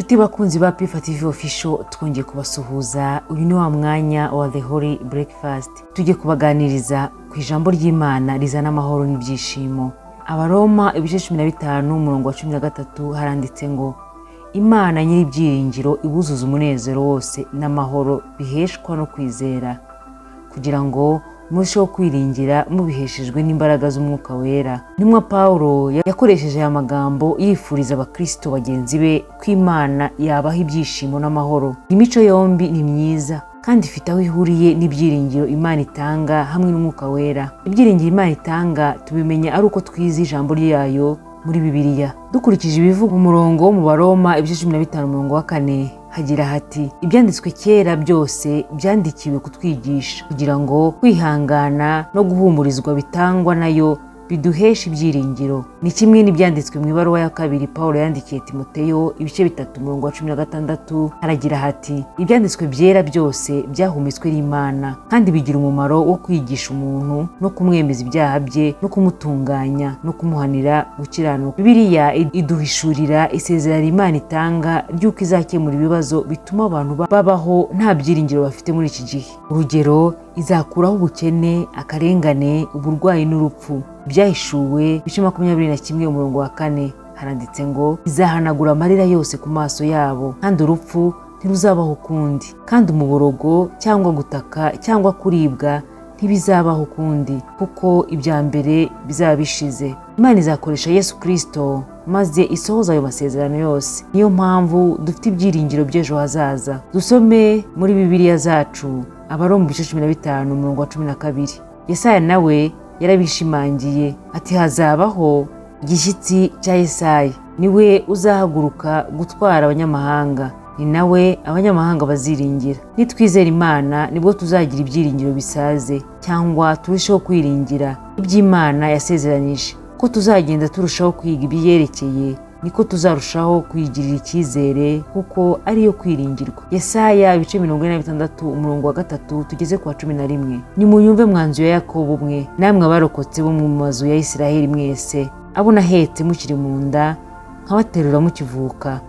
Inshuti bakunzi ba Pifa TV Official, twongeye kubasuhuza. Uyu ni wa mwanya wa The Holy Breakfast. Tujye kubaganiriza ku ijambo ry'Imana rizana amahoro n'ibyishimo. Abaroma ibice 15 umurongo wa 13 haranditse ngo Imana nyiri ibyiringiro ibuzuza umunezero wose n'amahoro biheshwa no kwizera, kugira ngo murusheho kwiringira mubiheshejwe n'imbaraga z'umwuka wera. Nimwa Paulo yakoresheje aya magambo yifuriza abakristo bagenzi be ko Imana yabaha ibyishimo n'amahoro. Imico yombi ni myiza kandi ifite aho ihuriye n'ibyiringiro Imana itanga hamwe n'umwuka wera. Ibyiringiro Imana itanga tubimenya ari uko twize ijambo ryayo muri Bibiliya. Dukurikije ibivuga umurongo wo mu Baroma ibice 15 umurongo wa 4 hagira hati: ibyanditswe kera byose byandikiwe kutwigisha, kugira ngo kwihangana no guhumurizwa bitangwa nayo biduhesha ibyiringiro. Ni kimwe n'ibyanditswe mu ibaruwa ya kabiri Paulo yandikiye Timoteyo ibice 3 umurongo wa 16 haragira hati: ibyanditswe byera byose byahumetswe n'Imana kandi bigira umumaro wo kwigisha umuntu no kumwemeza ibyaha bye no kumutunganya no kumuhanira gukiranuka. Bibiliya iduhishurira isezerano Imana itanga ry'uko izakemura ibibazo bituma abantu babaho nta byiringiro bafite muri iki gihe. Urugero, izakuraho ubukene, akarengane, uburwayi n'urupfu. Byahishuwe ibice 21 umurongo wa 4 haranditse ngo izahanagura amarira yose ku maso yabo, kandi urupfu ntiruzabaho ukundi, kandi umuborogo cyangwa gutaka cyangwa kuribwa ntibizabaho ukundi, kuko ibya mbere bizaba bishize. Imana izakoresha Yesu Kristo maze isohoza ayo masezerano yose. Niyo mpamvu dufite ibyiringiro by'ejo hazaza. Dusome muri Bibiliya zacu Abaroma ibice 15 umurongo wa 12. Yesaya nawe yarabishimangiye ati: hazabaho igishyitsi cya Yesaya, niwe uzahaguruka gutwara abanyamahanga, ni nawe abanyamahanga baziringira. Nitwizera Imana nibwo tuzagira ibyiringiro bisaze, cyangwa turushaho kwiringira iby'Imana yasezeranije. Ko tuzagenda turushaho kwiga ibiyerekeye, niko tuzarushaho kwigirira icyizere, kuko ariyo kwiringirwa. Yesaya ibice 46 umurongo wa 3 tugeze ku wa 11. Nimuyumve mwanzu ya Yakobo mwe, namwe abarokotse bo mu mazu ya Isiraheli mwese, abo nahetse mukiri mu nda, nkabaterura mukivuka,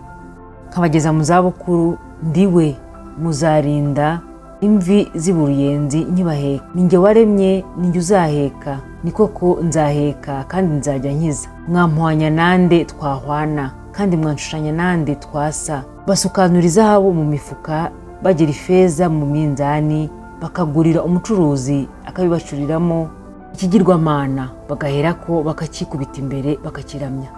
nkabageza mu zabukuru, ndiwe muzarinda imvi z'uruyenzi nkibaheka. Ninjye waremye, ninjye uzaheka, ni koko nzaheka kandi nzajya nkiza. Mwampwanya nande twahwana, kandi mwanshushanya nande twasa. Basukanura izahabu mu mifuka, bagira ifeza mu minzani, bakagurira umucuruzi akabibacuriramo ikigirwamana, bagaherako bakakikubita imbere bakakiramya,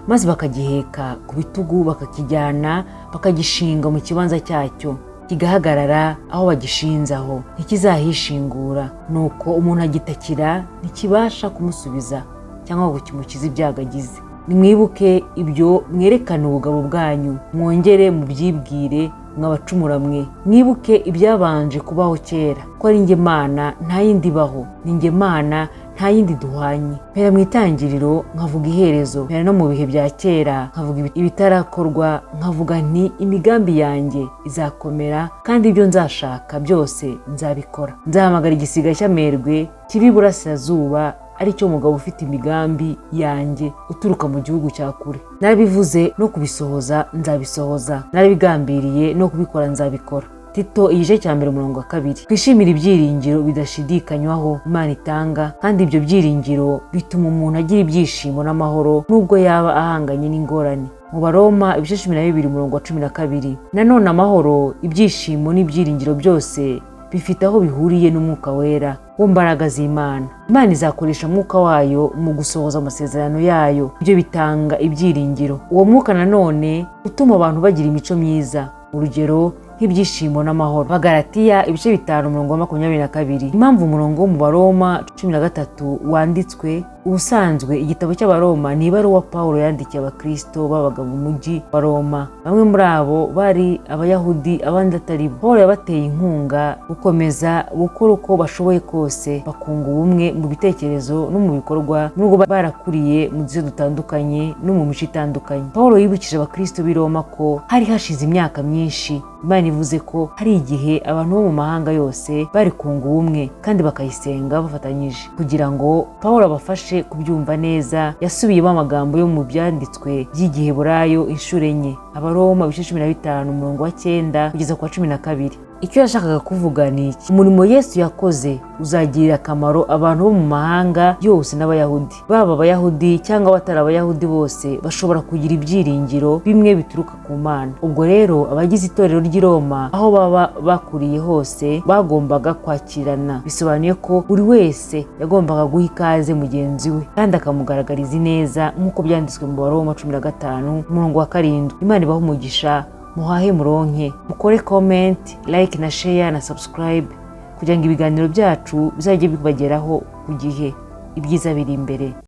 maze bakagiheka ku bitugu, bakakijyana bakagishinga mu kibanza cyacyo, kigahagarara aho bagishinzaho, ntikizahishingura. Nuko umuntu agitakira ntikibasha kumusubiza cyangwa ngo kimukize ibyago agize. Nimwibuke ibyo, mwerekane ubugabo bwanyu, mwongere mubyibwire mwabacumura mwe. Mwibuke ibyabanje kubaho kera, ko ari njye Mana nta yindi ibaho, ni njye Mana nta yindi duhwanye. Mpera mu itangiriro nkavuga iherezo, mpera no mu bihe bya kera nkavuga ibitarakorwa, nkavuga nti imigambi yanjye izakomera, kandi ibyo nzashaka byose nzabikora. Nzahamagara igisiga cy'amerwe kibi iburasirazuba, ari cyo mugabo ufite imigambi yanjye uturuka mu gihugu cya kure. Narabivuze no kubisohoza nzabisohoza, narabigambiriye no kubikora nzabikora. Tito igice cya 1 umurongo wa 2. Twishimira ibyiringiro bidashidikanywaho Imana itanga, kandi ibyo byiringiro bituma umuntu agira ibyishimo n'amahoro nubwo yaba ahanganye n'ingorane. Mu Baroma ibice 12 umurongo wa 12. Nanone amahoro, ibyishimo n'ibyiringiro byose bifite aho bihuriye n'umwuka wera wo mbaraga z'Imana. Imana izakoresha umwuka wayo mu gusohoza amasezerano yayo, ibyo bitanga ibyiringiro. Uwo mwuka nanone utuma abantu bagira imico myiza, urugero nk'ibyishimo n'amahoro. Bagalatiya ibice 5 umurongo wa 22. Impamvu umurongo wo mu Baroma 13 wanditswe: ubusanzwe igitabo cy'Abaroma ni ibaruwa Paulo yandikiye abakristo babaga mu mujyi wa Roma. Bamwe muri abo bari Abayahudi, abandi atari bo. Paulo yabateye inkunga gukomeza gukora uko bashoboye kose, bakunga ubumwe mu bitekerezo no mu bikorwa, nubwo barakuriye mu duce dutandukanye no mu mico itandukanye. Paulo yibukije abakristo b'i Roma ko hari hashize imyaka myinshi Imana ivuze ko hari igihe abantu bo mu mahanga yose bari kunga ubumwe kandi bakayisenga bafatanyije, kugira ngo Paulo abafashe bidufashe kubyumva neza, yasubiyemo amagambo yo mu byanditswe by'igiheburayo inshuro enye. Abaroma ibice 15 umurongo wa 9 kugeza ku wa 12. Icyo yashakaga kuvuga ni iki? Umurimo Yesu yakoze uzagirira akamaro abantu bo mu mahanga yose n'abayahudi. Baba abayahudi cyangwa abatari abayahudi bose bashobora kugira ibyiringiro bimwe bituruka ku Mana. Ubwo rero abagize itorero ry'i Roma aho baba bakuriye hose bagombaga kwakirana. Bisobanuye ko buri wese yagombaga guha ikaze mugenzi we kandi akamugaragariza ineza nk'uko byanditswe mu Baroma 15 umurongo wa 7. Imana ibahe umugisha, muhahe muronke, mukore comment, like na share na subscribe kugira ngo ibiganiro byacu bizajye bibageraho ku gihe. Ibyiza biri imbere.